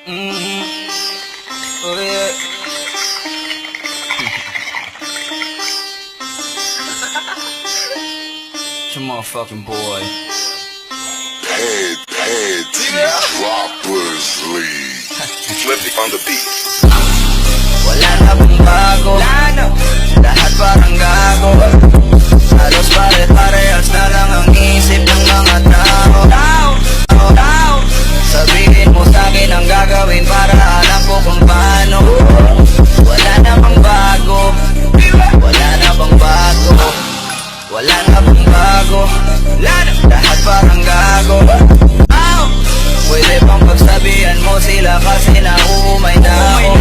Oh yeah. It's your motherfucking boy. Head Robbers League. Flippy on the beat. Wala na bang bago? Lahat parang gago. Halos pare-parehas na lang ang isip ng mga tao. Sabihin mo sa'kin ang gagawin para alam ko kung paano. Wala na bang bago? Wala na bang bago? Wala na bang bago? Lahat parang gago. Pwede bang pagsabihan mo sila kasi nauumay na ako.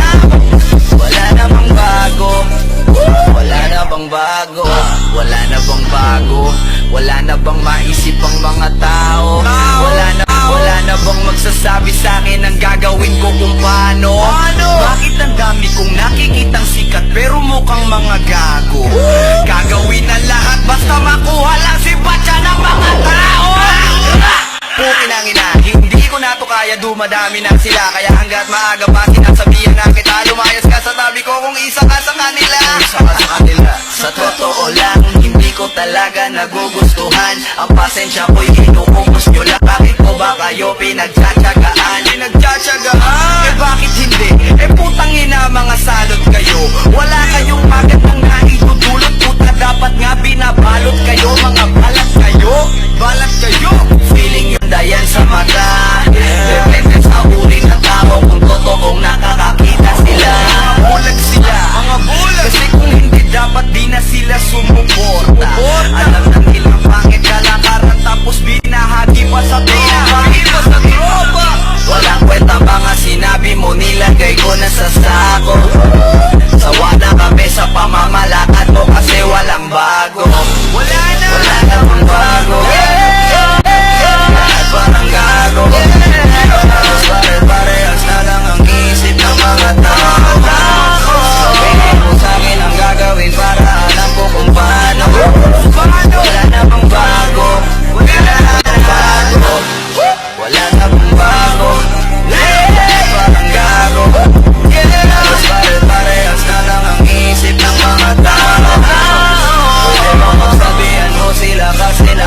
Wala na bang bago? Wala na bang bago? Wala na bang bago? Wala na bang maisip ang mga tao? Wala na bang magsasabi sa'kin ang gagawin ko kung paano? Bakit ang dami kong nakikitang sikat pero mukhang mga gago? Gagawin na lahat basta makuha lang si batya ng mga tao. Pukin ang ina, hindi ko na to kaya, dumadami na sila. Kaya hanggat maaga pa sinasabihan na kita, lumayas ka sa tabi ko kung isa ka sa kanila. Sa totoo lang, hindi ko talaga nagugustuhan. Ang pasensya ko'y inuubos nyo lang. Bakit ko ba kayo pinagtsatsagaan? Eh bakit hindi? Eh putang ina mga salot kayo. Wala kayong magandang naitutulot. Puta dapat nga binabalot kayo. Mga balat kayo. Feeling yung dayan sa mata. Depende sa uri ng tao kung totoong nakakakita sila. Mga bulag. Kasi kung hindi dapat di na sila sumuporta. Alam na nilang pangit kalakaran tapos binahagi pa sa tropa. Walang kwenta mga sinabi mo, nilagay ko na sa sako. Sawa na kami sa pamamalakad mo kasi walang bago. Wala na bang bago? Lahat parang gago. Pare-parehas na lang ang isip ng mga tao. Sabihin mo sa'kin ang gagawin para alam ko kung paano. Wala na bang bago? Wala na bang bago? Wala na bang bago? Lahat parang gago. Pare-parehas na lang ang isip ng mga tao. Pwede mo magsabihan mo sila kasi na